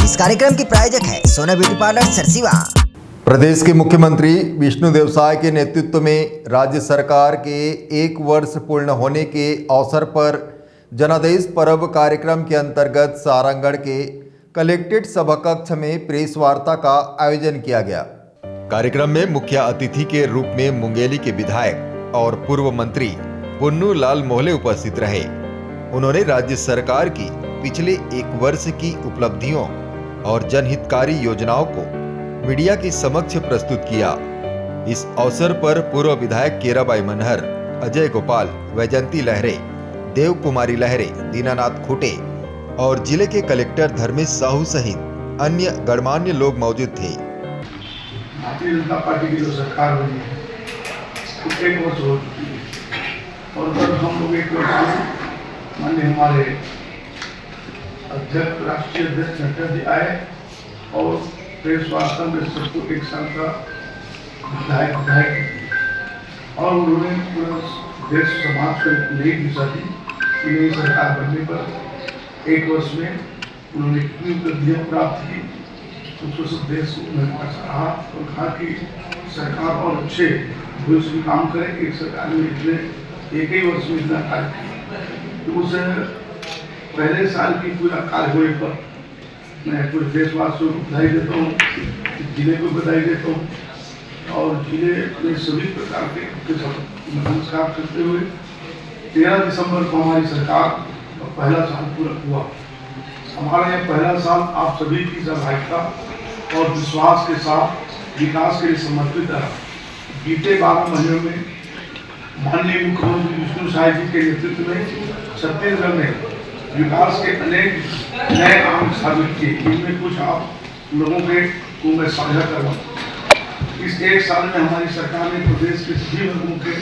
इस कार्यक्रम की प्रायोजक है सोना ब्यूटी पार्लर सरसीवा। प्रदेश के मुख्यमंत्री विष्णुदेव साय के नेतृत्व में राज्य सरकार के 1 वर्ष पूर्ण होने के अवसर पर जनादेश पर्व कार्यक्रम के अंतर्गत सारंगढ़ के कलेक्ट्रेट सभाकक्ष में प्रेस वार्ता का आयोजन किया गया। कार्यक्रम में मुख्य अतिथि के रूप में मुंगेली के विधायक और पूर्व मंत्री पुन्नू लाल मोहले उपस्थित रहे। उन्होंने राज्य सरकार की पिछले 1 वर्ष की उपलब्धियों और जनहितकारी योजनाओं को मीडिया के समक्ष प्रस्तुत किया। इस अवसर पर पूर्व विधायक केराबाई मनहर, अजय गोपाल, वैजंती लहरे, देव कुमारी लहरे, दीनानाथ खुटे और जिले के कलेक्टर धर्मेश साहू सहित अन्य गणमान्य लोग मौजूद थे। भारतीय जनता पार्टी की जो सरकार बनी है उसको 1 वर्ष हो चुकी है और तब हम लोग 1 वर्ष में माननीय हमारे अध्यक्ष, राष्ट्रीय अध्यक्ष नड्डा जी आए और प्रेस वार्ता में सबको 1 साल का विधायक और उन्होंने पूरा देश समाज को नई दिशा दी कि नई सरकार बनने पर 1 वर्ष में उन्होंने कितनी उपलब्धियाँ प्राप्त की, उसको सब देश को उन्होंने सराहा और कहा कि सरकार और अच्छे भविष्य में काम करे कि सरकार ने इतने 1 ही वर्ष में इतना कार्य किया। तो उस पहले साल की पूरा कार्य होने पर मैं पूरे देशवासियों को बधाई देता हूँ, जिले को बधाई देता हूँ और जिले में सभी प्रकार के नमस्कार करते हुए 13 दिसंबर को हमारी सरकार का पहला साल पूरा हुआ। हमारा यह पहला साल आप सभी की सहभागिता और विश्वास के साथ विकास के लिए समर्पित रहा। बीते 12 महीनों में माननीय मुख्यमंत्री विष्णु साय जी के नेतृत्व में छत्तीसगढ़ में विकास के अनेक नए काम साबित किए। इनमें कुछ आप लोगों के को मैं साझा करूँ। इस 1 साल में हमारी सरकार ने प्रदेश के सभी वर्गों के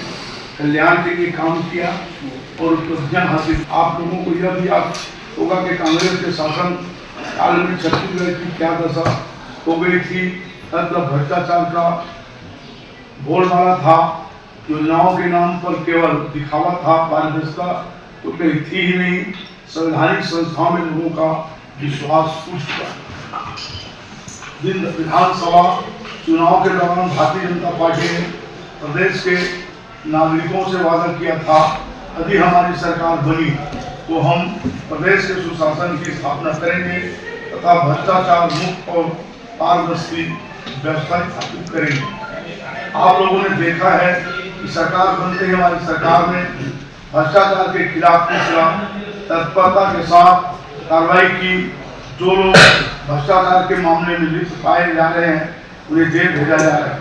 कल्याण के लिए काम किया और उपलब्धियाँ हासिल। आप लोगों को यह भी याद होगा कि कांग्रेस के शासन काल में छत्तीसगढ़ की क्या दशा हो गई थी। मतलब भ्रष्टाचार का बोलबाला था, योजनाओं के नाम पर केवल दिखावा था, पारदर्शिता तो कहीं थी ही नहीं। संवैधानिक संस्थाओं में लोगों का विश्वास उठ चुका। विधानसभा चुनाव के दौरान भारतीय जनता पार्टी ने प्रदेश के नागरिकों से वादा किया था, यदि हमारी सरकार बनी तो हम प्रदेश के सुशासन की स्थापना करेंगे तथा भ्रष्टाचार मुक्त और पारदर्शी व्यवस्था स्थापित करेंगे। आप लोगों ने देखा है कि सरकार बनते ही हमारी सरकार ने भ्रष्टाचार के खिलाफ तत्परता के साथ कार्रवाई की। जो लोग भ्रष्टाचार के मामले में लिप्त पाए जा रहे हैं उन्हें जेल भेजा जा रहा है।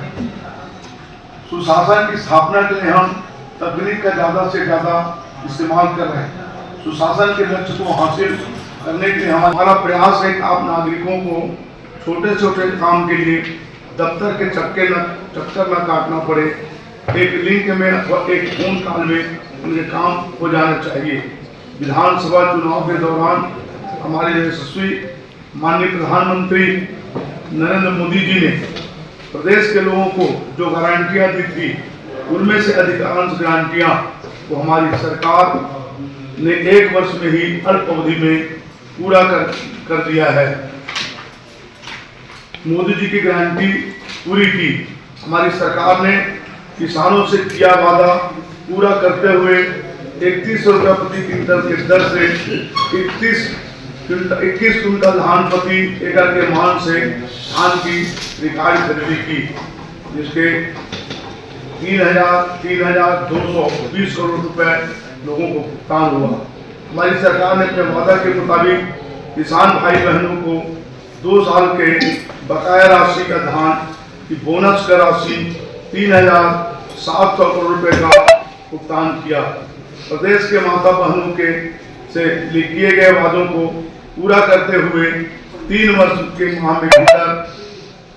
सुशासन की स्थापना के लिए हम तकनीक का ज़्यादा से ज़्यादा इस्तेमाल कर रहे हैं। सुशासन के लक्ष्य को हासिल करने के लिए हमारा प्रयास है कि आप नागरिकों को छोटे छोटे काम के लिए दफ्तर के चक्कर न काटना पड़े। एक लिंक में अथवा एक फोन कॉल में उनके काम हो जाना चाहिए। विधानसभा चुनाव के दौरान हमारे यशस्वी माननीय प्रधानमंत्री नरेंद्र मोदी जी ने प्रदेश के लोगों को जो गारंटियां दी थी उनमें से अधिकांश गारंटियां को हमारी सरकार ने 1 वर्ष में ही अल्प अवधि में पूरा कर दिया है। मोदी जी की गारंटी पूरी की। हमारी सरकार ने किसानों से किया वादा पूरा करते हुए 31 रुपये प्रति क्विंटल के दर से 21 क्विंटल धान प्रति एकड़ के मान से धान की रिकॉर्ड खरीदी की, जिसके 3,220 करोड़ रुपए लोगों को भुगतान हुआ। हमारी सरकार ने अपने वादा के मुताबिक किसान भाई बहनों को 2 साल के बकाया राशि का धान की बोनस का राशि 3,700 करोड़ रुपए का भुगतान किया। प्रदेश के माता बहनों के से किए गए वादों को पूरा करते हुए 3 वर्ष के माह में भीतर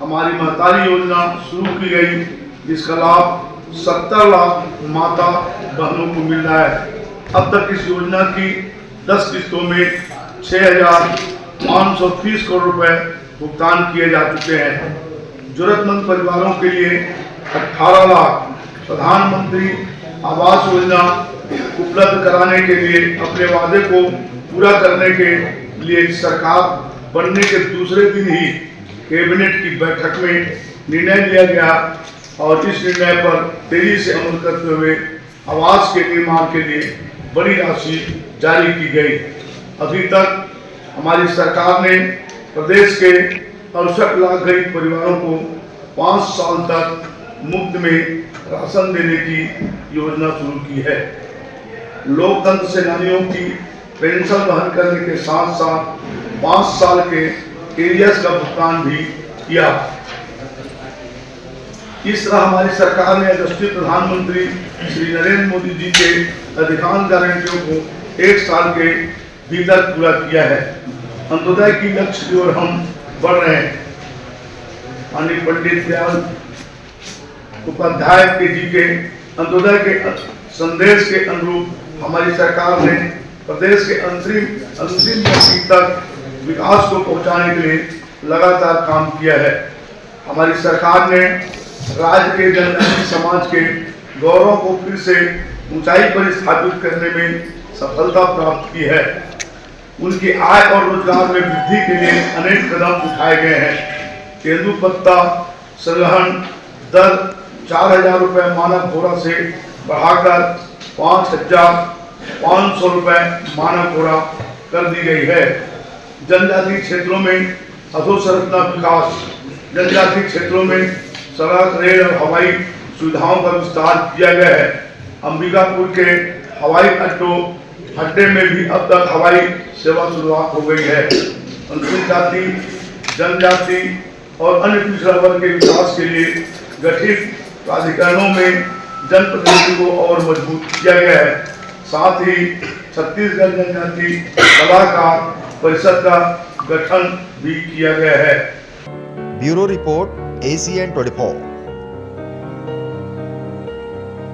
हमारी महतारी योजना शुरू की गई, जिसका लाभ 70 लाख माता बहनों को मिल रहा है। अब तक इस योजना की 10 किस्तों में 6,530 करोड़ रुपए भुगतान किए जा चुके हैं। जरूरतमंद परिवारों के लिए 18 लाख प्रधानमंत्री आवास योजना उपलब्ध कराने के लिए अपने वादे को पूरा करने के लिए सरकार बनने के दूसरे दिन ही कैबिनेट की बैठक में निर्णय लिया गया और इस निर्णय पर तेजी से अमल करते हुए आवास के निर्माण के लिए बड़ी राशि जारी की गई। अभी तक हमारी सरकार ने प्रदेश के 68 लाख गरीब परिवारों को 5 साल तक मुफ्त में राशन देने की योजना शुरू की है। लोकतंत्र सेनानियों की पेंशन वहन करने के साथ साथ 5 साल के एरियर्स का भुगतान भी किया। इस तरह हमारी सरकार ने यशस्वी प्रधानमंत्री श्री नरेंद्र मोदी जी के अधिकांश गारंटियों को 1 साल के भीतर पूरा किया है। अंत्योदय की लक्ष्य की ओर हम बढ़ रहे हैं। माननीय पंडित दयाल उपाध्याय जी के अंत्योदय के संदेश के अनुरूप हमारी सरकार ने प्रदेश के अंतिम व्यक्ति तक विकास को पहुंचाने के लिए लगातार काम किया है। हमारी सरकार ने राज्य के जनजातीय समाज के गौरव को फिर से ऊंचाई पर स्थापित करने में सफलता प्राप्त की है। उनकी आय और रोजगार में वृद्धि के लिए अनेक कदम उठाए गए हैं। तेंदुपत्ता संग्रहण दर 4,000 रुपये मानक घोड़ा से बढ़ाकर 5,500 रुपये मानक घोड़ा कर दी गई है। जनजातीय क्षेत्रों में अधोसंरचना विकास, जनजातीय क्षेत्रों में सड़क, रेल और हवाई सुविधाओं का विस्तार किया गया है। अंबिकापुर के हवाई अड्डे में भी अब तक हवाई सेवा शुरुआत हो गई है। अनुसूचित जाति, जनजाति और अन्य पिछड़ा वर्ग के विकास के लिए गठित प्राधिकरणों में जनप्रतिनिधि को और मजबूत किया गया है। साथ ही छत्तीसगढ़ जनजाति सलाहकार परिषद का गठन भी किया गया है। Bureau report ACN 24।